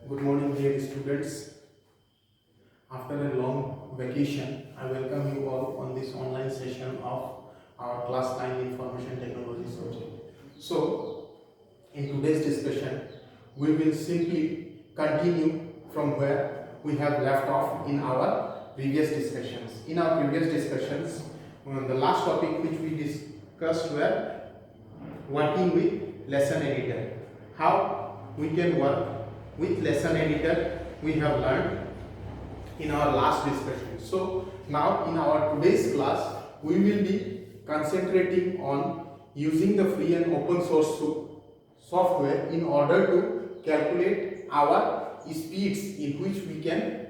Good morning, dear students. After a long vacation, I welcome you all on this online session of our class 9 information technology subject. So, in today's discussion, we will simply continue from where we have left off in our previous discussions. In our previous discussions, the last topic which we discussed were working with lesson editor. How we can work with lesson editor we have learned in our last discussion. So now in our today's class we will be concentrating on using the free and open source software in order to calculate our speeds in which we can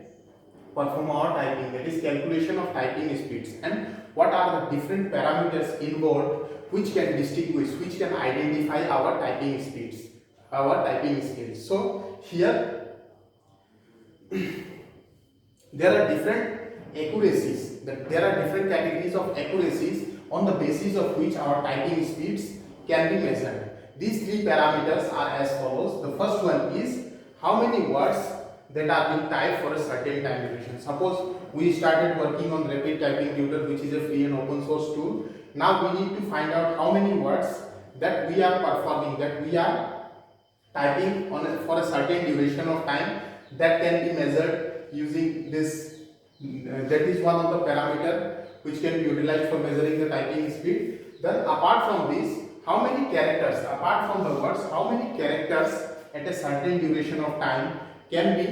perform our typing, that is calculation of typing speeds, and what are the different parameters involved which can distinguish, which can identify our typing speeds, our typing skills. So here there are different accuracies, there are different categories of accuracies on the basis of which our typing speeds can be measured. These three parameters are as follows. The first one is how many words that are being typed for a certain time duration. Suppose we started working on Rapid Typing Tutor, which is a free and open source tool. Now we need to find out how many words that we are performing, that we are typing for a certain duration of time, that can be measured using this. That is one of the parameter which can be utilized for measuring the typing speed. Then apart from this, how many characters, apart from the words, how many characters at a certain duration of time can be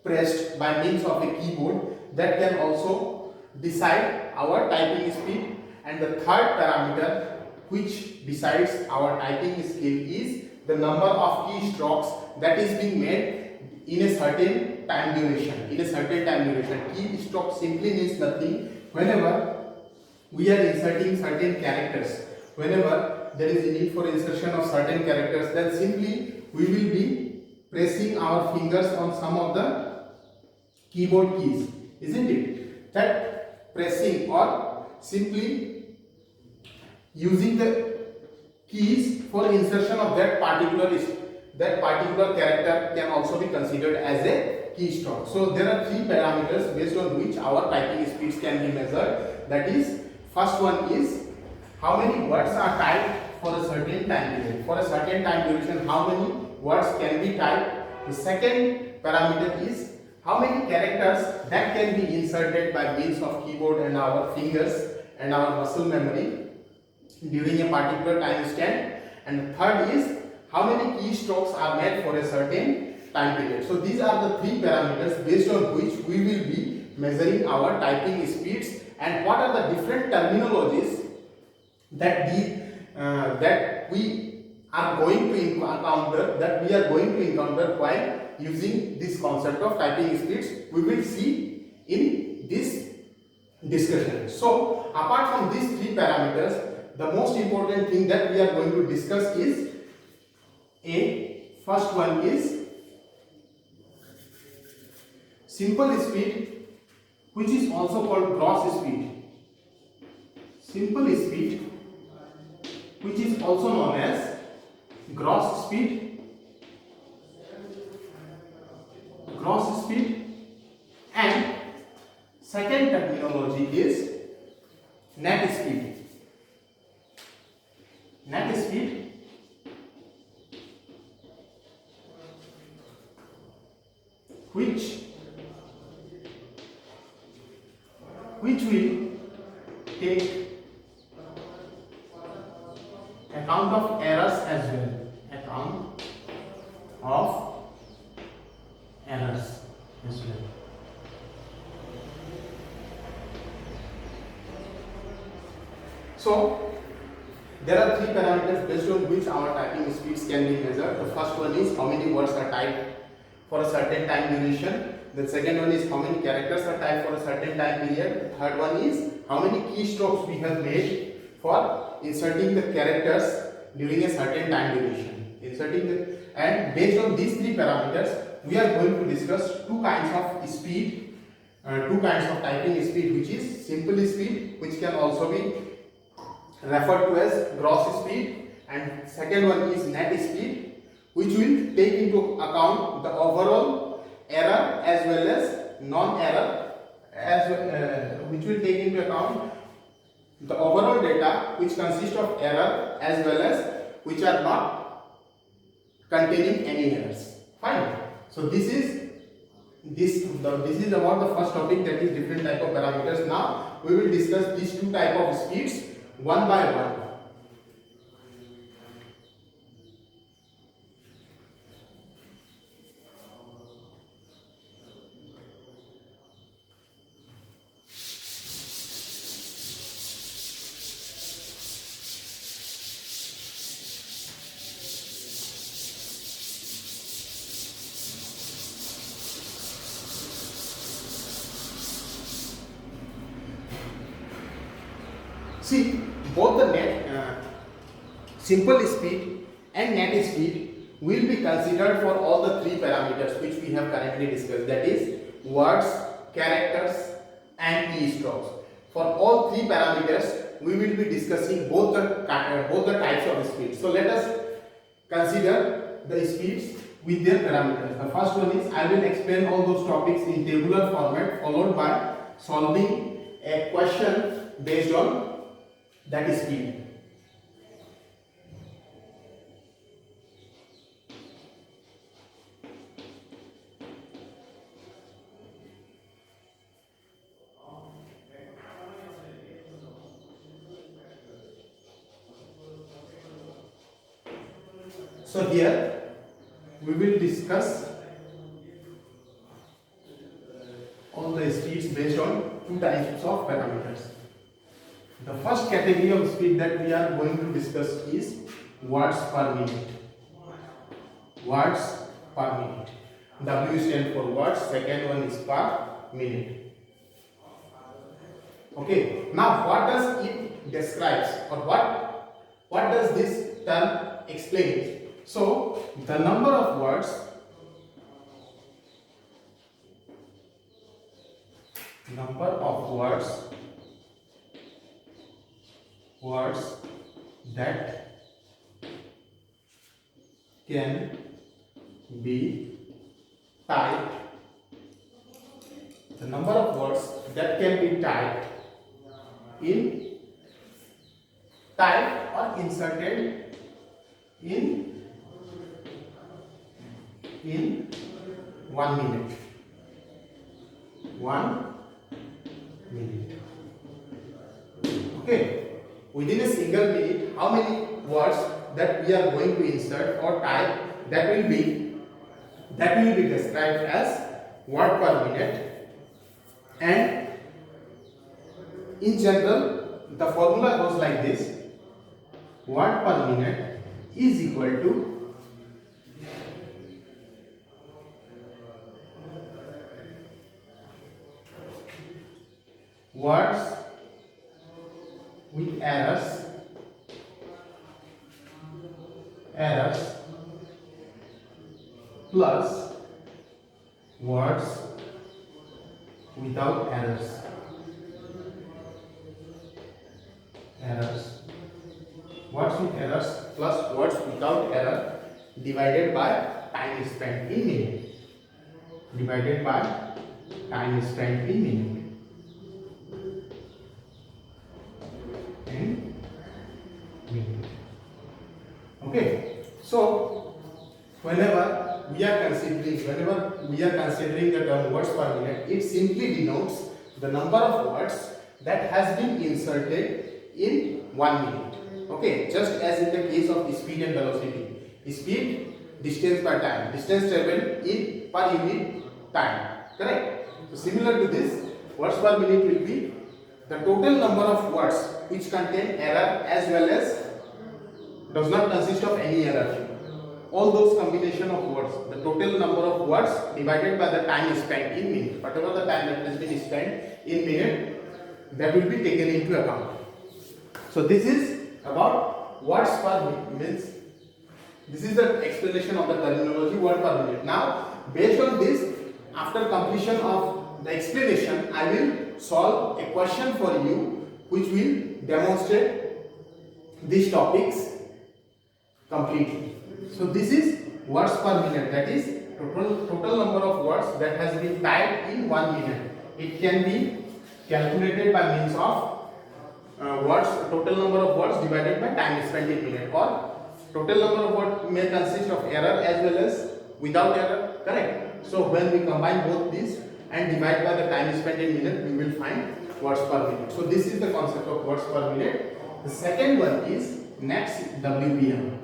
pressed by means of a keyboard, that can also decide our typing speed. And the third parameter which decides our typing skill is the number of keystrokes that is being made in a certain time duration. In a certain time duration, keystroke simply means nothing. Whenever we are inserting certain characters, whenever there is a need for insertion of certain characters, then simply we will be pressing our fingers on some of the keyboard keys, isn't it? That pressing or simply using the keys for insertion of that particular character can also be considered as a keystroke. So there are three parameters based on which our typing speeds can be measured. That is, first one is how many words are typed for a certain time period. For a certain time duration, how many words can be typed. The second parameter is how many characters that can be inserted by means of keyboard and our fingers and our muscle memory during a particular time span. And the third is how many keystrokes are made for a certain time period. So these are the three parameters based on which we will be measuring our typing speeds, and what are the different terminologies that we are going to encounter while using this concept of typing speeds. We will see in this discussion. So apart from these three parameters, the most important thing that we are going to discuss is first one is simple speed, which is also called gross speed. Simple speed, which is also known as gross speed, and second terminology is net speed. Net speed which will take account of errors as well. Account of errors as well. So there are three parameters based on which our typing speeds can be measured. The first one is how many words are typed for a certain time duration. The second one is how many characters are typed for a certain time period. The third one is how many keystrokes we have made for inserting the characters during a certain time duration. And based on these three parameters, we are going to discuss two kinds of speed, two kinds of typing speed, which is simple speed, which can also be referred to as gross speed, and second one is net speed, which will take into account the overall error as well as non-error, which will take into account the overall data which consists of error as well as which are not containing any errors. Fine. So this is about the first topic, that is different type of parameters. Now we will discuss these two type of speeds one by one. See, both the simple speed and net speed will be considered for all the three parameters which we have currently discussed, that is words, characters and keystrokes. For all three parameters we will be discussing both the types of speed. So let us consider the speeds with their parameters. The first one is, I will explain all those topics in tabular format, followed by solving a question based on that is speed. So here we will discuss all the speeds based on two types of parameters. The first category of speed that we are going to discuss is words per minute. Words per minute. W stands for words, second one is per minute. Okay, now what does it describes, or what does this term explain? So the number of words that can be typed, the number of words that can be typed or inserted in 1 minute. 1 minute. Okay. Within a single minute, how many words that we are going to insert or type, that will be described as word per minute. And in general, the formula goes like this: word per minute is equal to words with errors plus words without errors. Words with errors plus words without error divided by time spent in minute. Okay, so whenever we are considering the term words per minute, it simply denotes the number of words that has been inserted in 1 minute. Okay, just as in the case of speed and velocity. Speed, distance by time, distance traveled in per unit time. Correct? So similar to this, words per minute will be the total number of words which contain error as well as does not consist of any error. All those combination of words, the total number of words divided by the time spent in minute. Whatever the time that has been spent in minute, that will be taken into account. So this is about words per minute. Means this is the explanation of the terminology word per minute. Now, based on this, after completion of the explanation, I will solve a question for you which will demonstrate these topics completely. So this is words per minute, that is total number of words that has been typed in 1 minute. It can be calculated by means of words, total number of words divided by time spent in minute, or total number of words may consist of error as well as without error, correct? So when we combine both these and divide by the time spent in minute, we will find words per minute. So this is the concept of words per minute. The second one is net WPM.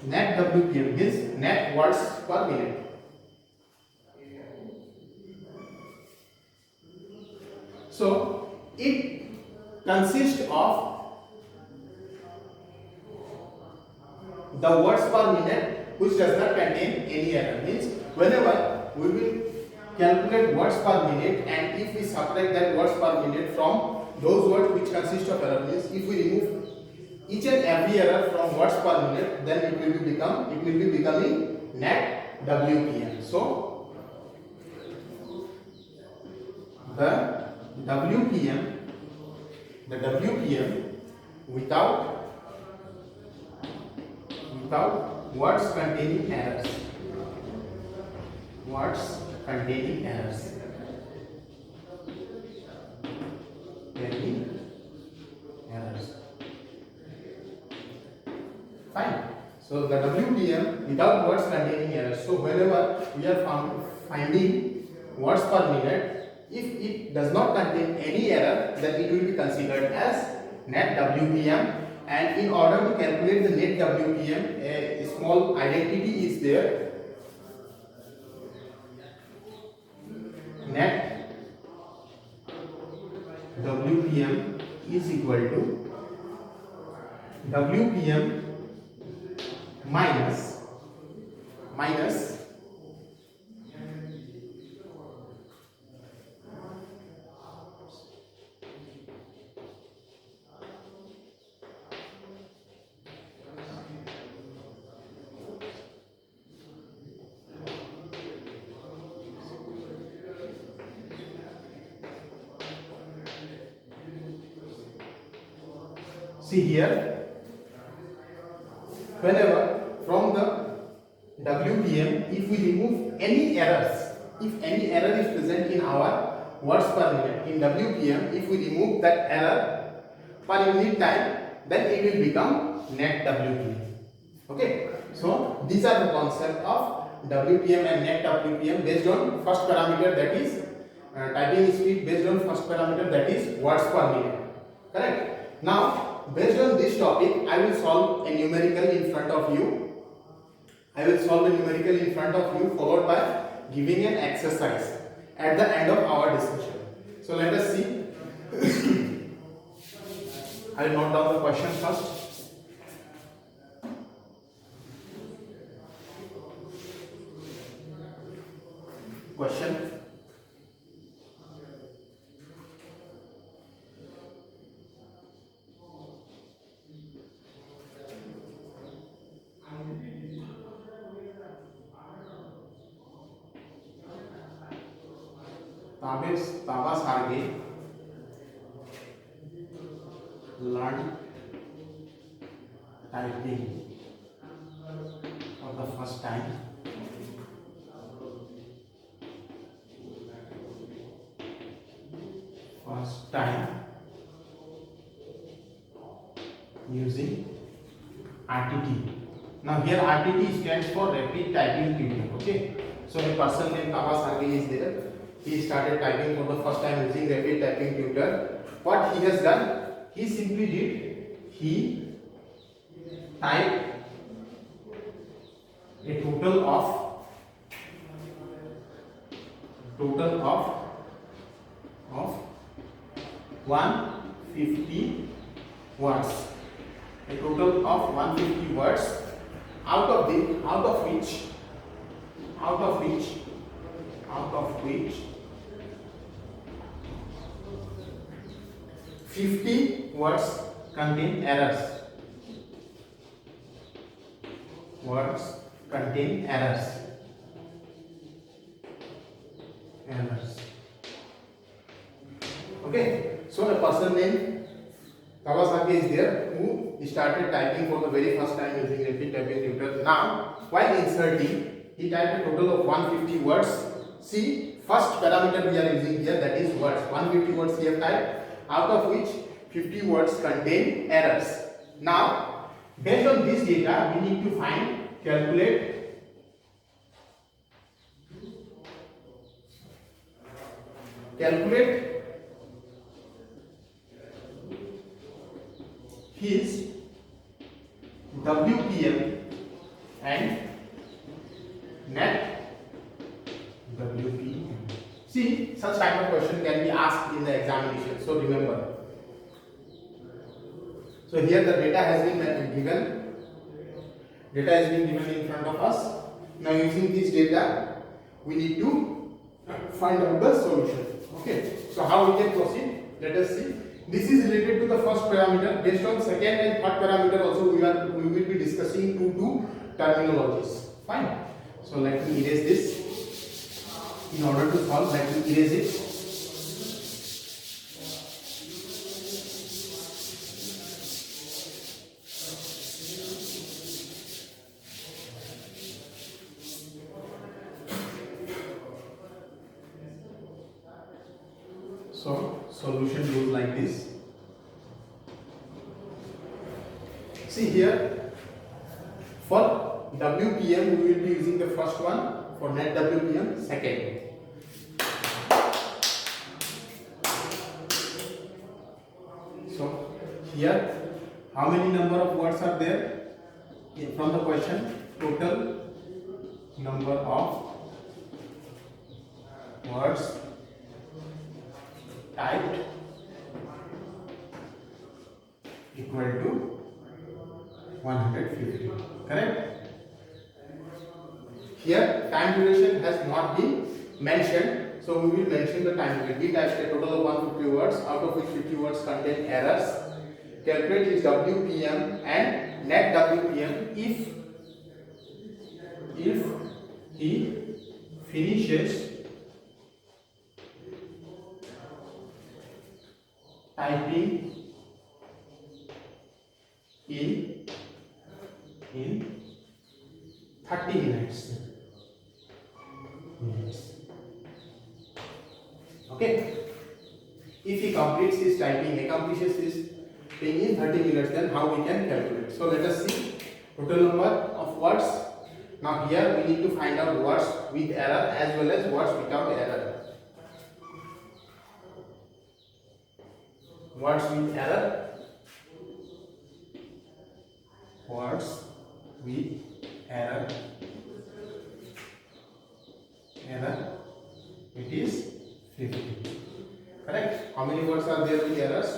Net WPM means net words per minute. So it consists of the words per minute which does not contain any error. Means whenever we will calculate words per minute, and if we subtract that words per minute from those words which consist of error, means if we remove each and every error from words per minute, then it will be becoming net WPM. So the WPM without words containing errors. Words containing errors. Fine. So the WPM without words containing errors. So whenever we are finding words per minute, if it does not contain any error, then it will be considered as net WPM. And in order to calculate the net WPM, a small identity is there. Net WPM is equal to WPM minus see here, whenever from the WPM, if we remove any errors, if any error is present in our words per minute in WPM, if we remove that error per unit time, then it will become net WPM. Okay, so these are the concept of WPM and net WPM based on first parameter, that is typing speed, based on first parameter, that is words per minute. Correct. Now based on this topic, I will solve a numerical in front of you. Followed by giving an exercise at the end of our discussion. So let us see. I will note down the question first. Question. Taba Sarge learned typing for the first time using RTT. Now here RTT stands for rapid typing tutor. Okay, so a person named Taba Sarge is there. He started typing for the first time using rapid typing tutor. What he has done, he simply did, he typed a total of 150 words. A total of 150 words, out of which 50 words contain errors. Okay, so a person named Kawasaki is there who started typing for the very first time using rapid typing tutor. Now, while inserting, he typed a total of 150 words. See, first parameter we are using here, that is words. 150 words he have typed, out of which 50 words contain errors. Now, based on this data, we need to calculate his WPM and net WPM. See, such type of question can be asked in the examination, so remember. So here the data has been given. Data has been given in front of us. Now using this data, we need to find out the solution. Okay. So how we can proceed? Let us see. This is related to the first parameter. Based on second and third parameter also we will be discussing two terminologies. Fine. So let me erase this. In order to solve, let me erase it. So solution goes like this. See here, for WPM we will be using the first one, for net WPM second. So here, how many number of words are there from the question? Total number of words typed equal to 150. Correct? Here time duration has not been mentioned, so we will mention the time duration. We typed a total of 150 words, out of which 50 words contain errors. Calculate his WPM and net WPM if he finishes typing in 30 minutes. Okay. If he completes his typing, accomplishes his thing in 30 minutes, then how we can calculate? So let us see total number of words. Now here we need to find out words with error as well as words without error. Words with error. Words with error. It is 50. Correct? How many words are there with errors?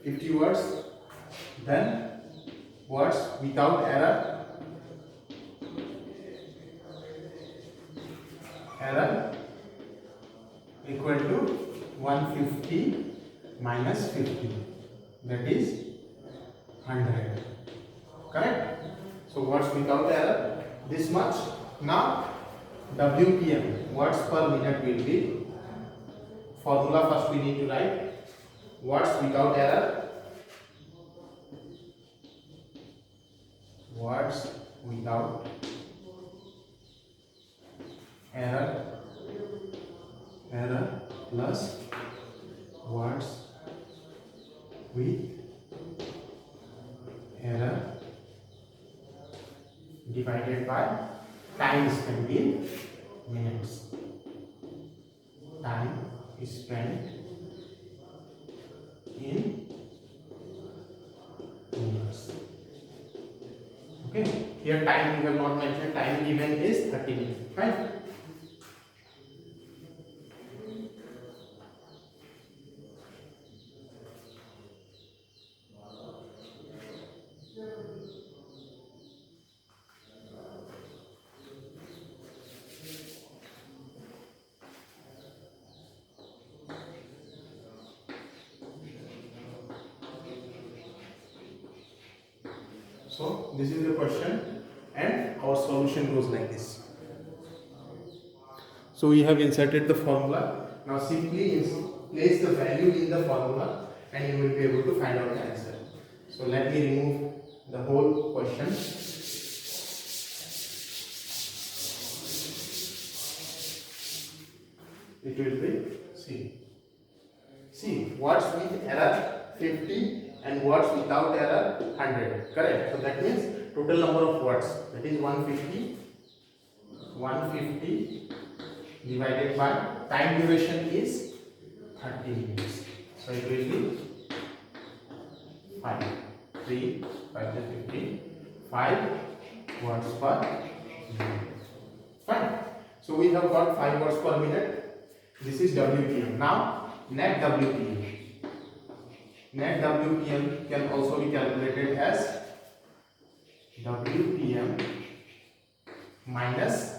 50 words. Then words without error. Equal to 150 minus 50, that is 100. Correct? So words without error, this much. Now WPM, words per minute, will be formula. First we need to write words without error. Words without error plus words with error divided by time spent in minutes. Time is spent in minutes. Okay. Here time we have not mentioned. Time given is 30 minutes. Right? So this is the question and our solution goes like this. So we have inserted the formula. Now simply place the value in the formula and you will be able to find out the answer. So let me remove the whole question. It will be see words with error 50 and words without error 100. Correct. So that means total number of words, that is 150 divided by time duration is 30 minutes. So it will be 5 3 5 50 5 words per minute. Fine. So we have got 5 words per minute. This is WPM. Now net WPM. Net WPM can also be calculated as WPM minus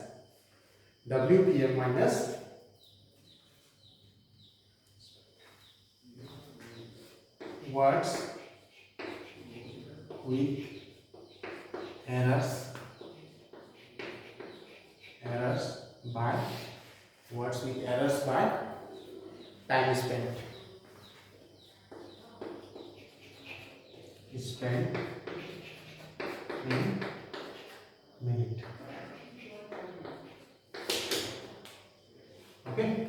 words with errors by words with errors by time spent in minute. Okay,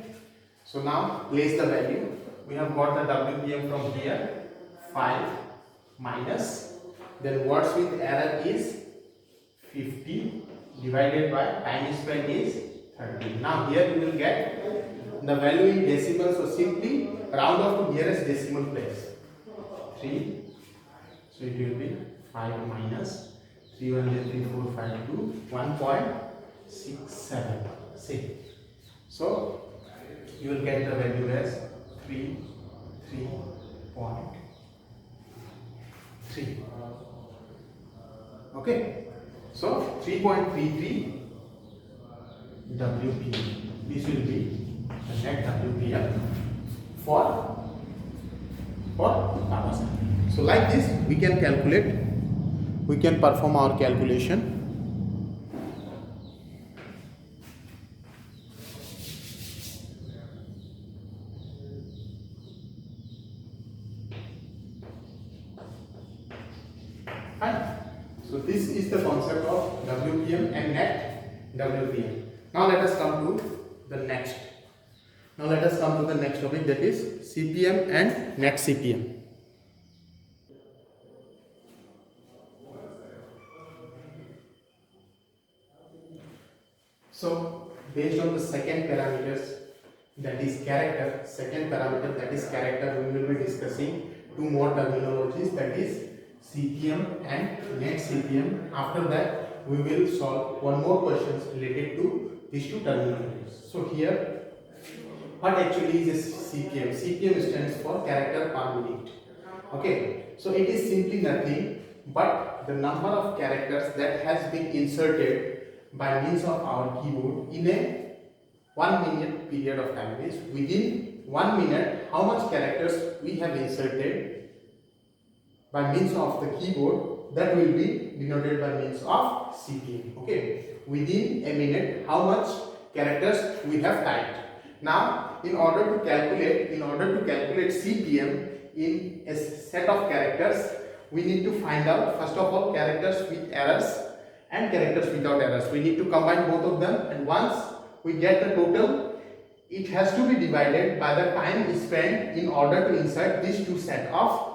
so now place the value. We have got the WPM from here, 5 minus, then words with error is 50 divided by time spent is 30. Now here we will get the value in decimal, so simply round off to nearest decimal place, 3. So it will be 5 minus 313,452 1.67. See, so you will get the value as 3.3. Okay, so 3.33 WPM. This will be the net WPM for Tata. So like this we can calculate, we can perform our calculation. Fine. So this is the concept of WPM and net WPM. Now let us come to the next. Topic, that is CPM and net CPM. So based on the second parameters, that is character, we will be discussing two more terminologies, that is CPM and net CPM. After that we will solve one more questions related to these two terminologies. So here, what actually is CPM? CPM stands for character per minute. Okay, so it is simply nothing but the number of characters that has been inserted by means of our keyboard in a 1 minute period of time. Means within 1 minute, how much characters we have inserted by means of the keyboard, that will be denoted by means of CPM. Okay, within a minute, how much characters we have typed. Now, in order to calculate CPM in a set of characters, we need to find out first of all characters with errors and characters without errors. We need to combine both of them, and once we get the total, it has to be divided by the time spent in order to insert these two set of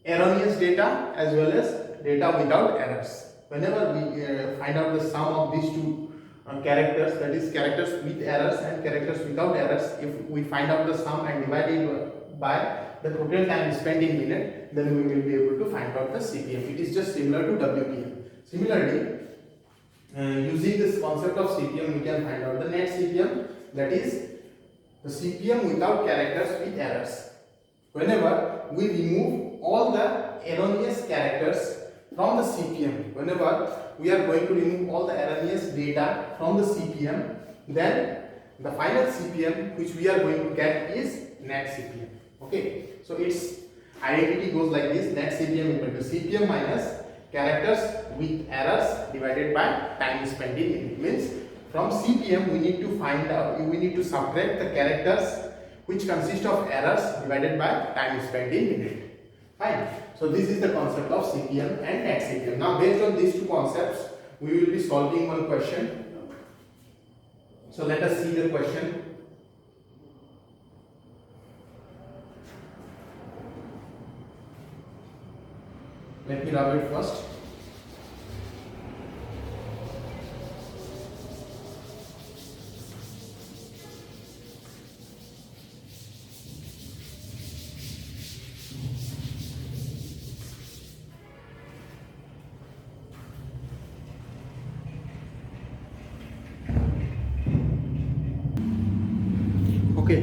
erroneous data as well as data without errors. Whenever we find out the sum of these two characters, that is characters with errors and characters without errors, if we find out the sum and divide it by the total time spent in minute, then we will be able to find out the CPM. It is just similar to WPM. Similarly, using this concept of CPM, we can find out the net CPM, that is the CPM without characters with errors. Whenever we remove all the erroneous characters from the CPM, whenever we are going to remove all the erroneous data from the CPM, then the final CPM which we are going to get is net CPM. Okay, so its identity goes like this: net CPM equal to CPM minus characters with errors divided by time spent in minute. Means from CPM we need to subtract the characters which consist of errors divided by time spent in minute. Fine. So this is the concept of CPM and net CPM. Now based on these two concepts, we will be solving one question. So let us see the question. Let me rub it first. Okay,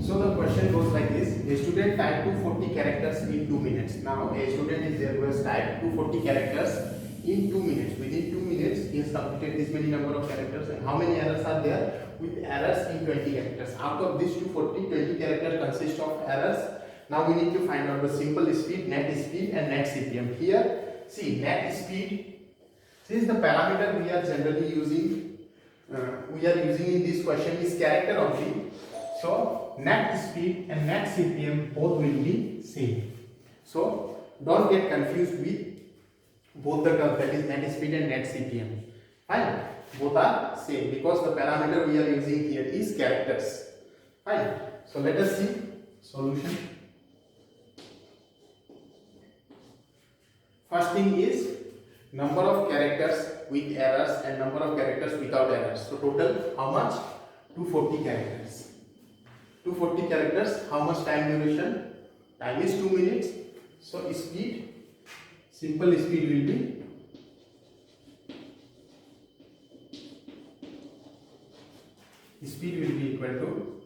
so the question goes like this: a student typed 240 characters in 2 minutes. Now, a student is there who has typed 240 characters in 2 minutes. Within 2 minutes, he has completed this many number of characters. And how many errors are there? With errors in 20 characters. Out of these 240, 20 characters consist of errors. Now we need to find out the simple speed, net speed, and net CPM. Here, see net speed. Since the parameter we are generally using, in this question is character only. So net speed and net CPM both will be same. So don't get confused with both the terms, that is net speed and net CPM. Fine, both are same because the parameter we are using here is characters. Fine. So let us see solution. First thing is number of characters with errors and number of characters without errors. So total how much? 240 characters. 240 characters, how much time duration? Time is 2 minutes. So speed, simple speed will be equal to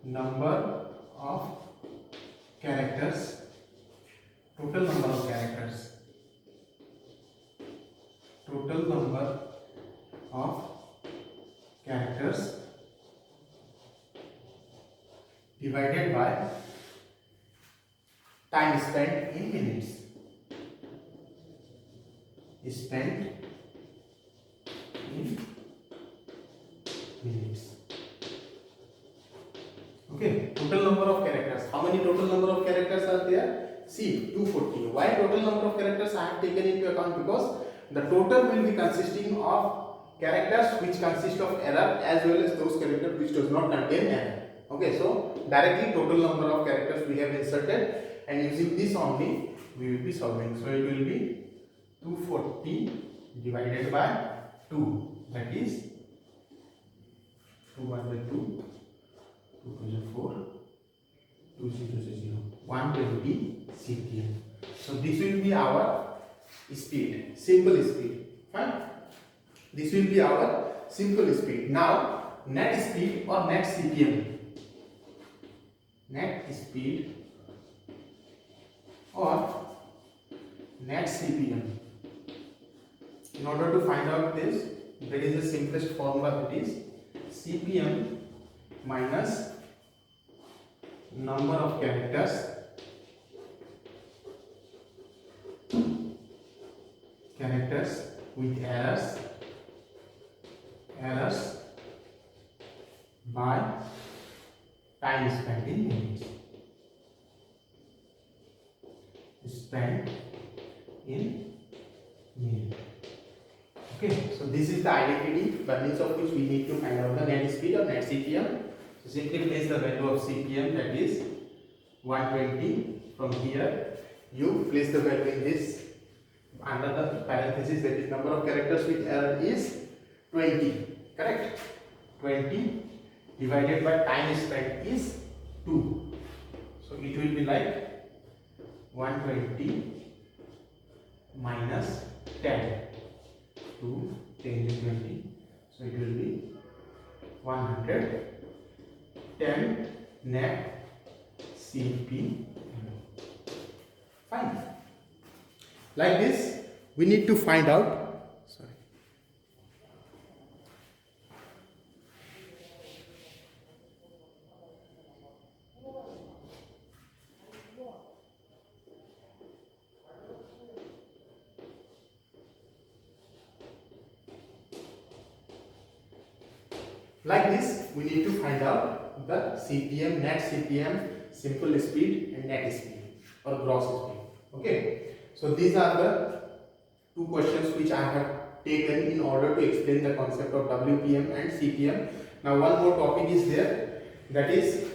number of characters, total number of characters, divided by time spent in minutes. Spent in minutes. Okay, total number of characters. How many total number of characters are there? See, 240. Why total number of characters I have taken into account? Because the total will be consisting of characters which consist of error as well as those characters which does not contain error. Okay, so directly total number of characters we have inserted, and using this only we will be solving. So it will be 240 divided by 2, that is 2 1 by 2, 2 2 is 4, 2 0 is 0, 120 CPM. So this will be our speed, simple speed. Fine. This will be our simple speed. Now net speed or net CPM. Net speed or net CPM. In order to find out this, there is the simplest formula, that is CPM minus number of characters with errors by time spent in minutes. Spent in minute. Okay, so this is the identity by means of which we need to find out the net speed or net CPM. So simply place the value of CPM, that is 120. From here you place the value in this under the parenthesis, that is number of characters with error is 20. Correct? 20 divided by time spent is 2. So it will be like 120 minus 10. 2, 10 is 20. So it will be 110 net CP. Fine. Like this, we need to find out. Like this, we need to find out the CPM, net CPM, simple speed, and net speed. or gross speed. Okay, so these are the two questions which I have taken in order to explain the concept of WPM and CPM. Now one more topic is there, that is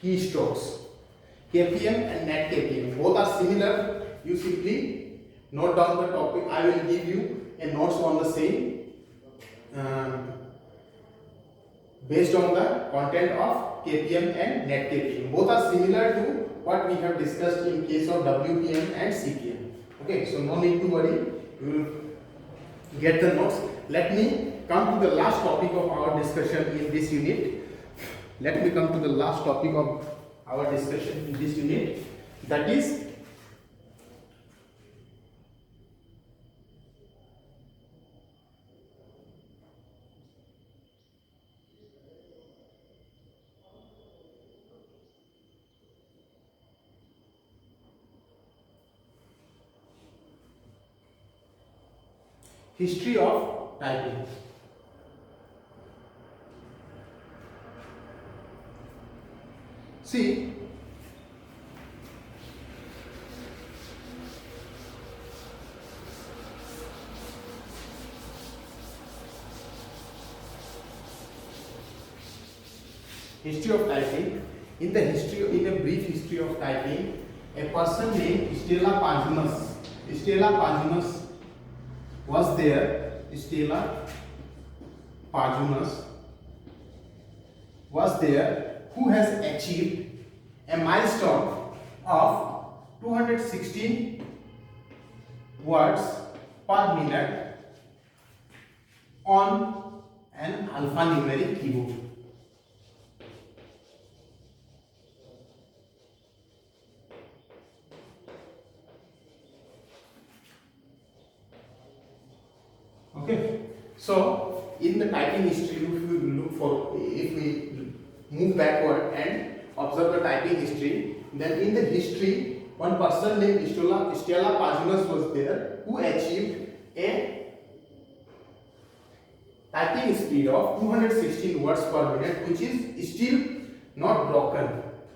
keystrokes. KPM and net KPM both are similar. You simply note down the topic. I will give you a notes on the same based on the content of KPM and net KPM. Both are similar to what we have discussed in case of WPM and CPM. Okay, so no need to worry. You will get the notes. Let me come to the last topic of our discussion in this unit. Let me come to the last topic of our discussion in this unit, that is history of typing. See, history of typing. In a brief history of typing, a person named Stella Paginas was there. Stella Paginas was there, who has achieved a milestone of 216 words per minute on an alphanumeric keyboard. Okay, so in the typing history, if we move backward and observe the typing history, then in the history, one person named Stella Paginas was there, who achieved a typing speed of 216 words per minute, which is still not broken,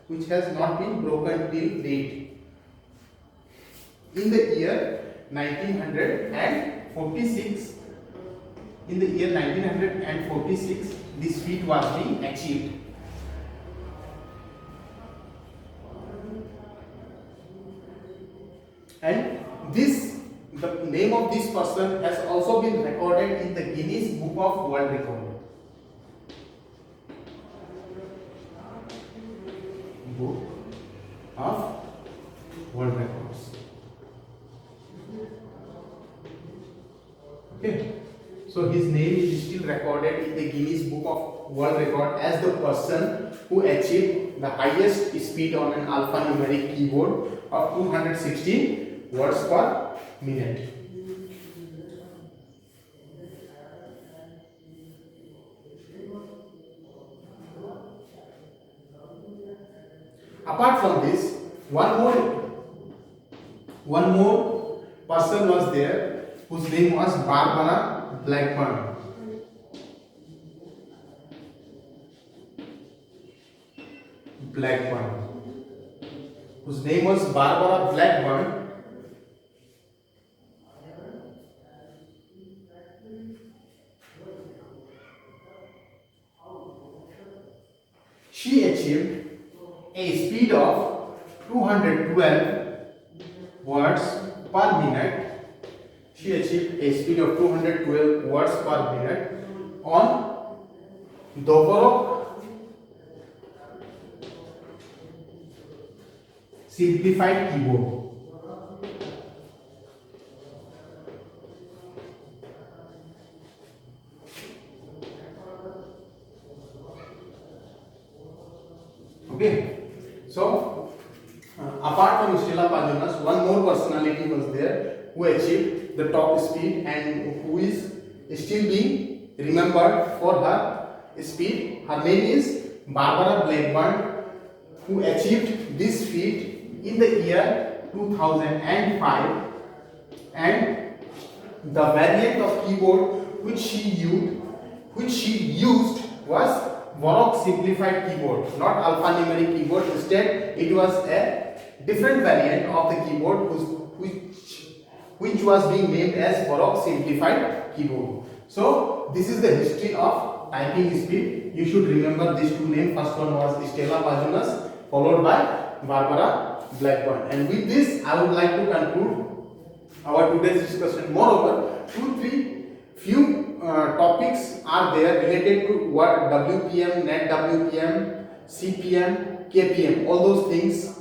which has not been broken till date. In the year 1946, this feat was being achieved. And the name of this person has also been recorded in the Guinness Book of World Record. Book of World Records. Okay, so his name is still recorded in the Guinness Book of World Record as the person who achieved the highest speed on an alphanumeric keyboard of 216 words per minute. Apart from this, one more person was there whose name was Barbara Blackburn. Whose name was Barbara Blackburn. She achieved a speed of 212 words per minute. She achieved a speed of 212 words per minute on Dvorak simplified keyboard. Okay, so apart from Stella Paginas, one more personality was there who achieved the top speed and who is still being remembered for her speed. Her name is Barbara Blackburn, who achieved this feat in the year 2005, and the variant of keyboard which she used was Varrock simplified keyboard, not alphanumeric keyboard. Instead, it was a different variant of the keyboard which was being named as Varrock simplified keyboard. So this is the history of typing speed. You should remember these two names. First one was Stella Pajunas, followed by Barbara Blackburn. And with this, I would like to conclude our today's discussion. Moreover, few topics are there related to what WPM, net WPM, CPM, KPM, all those things.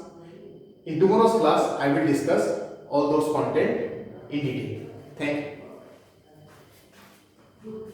In tomorrow's class, I will discuss all those content in detail. Thank you.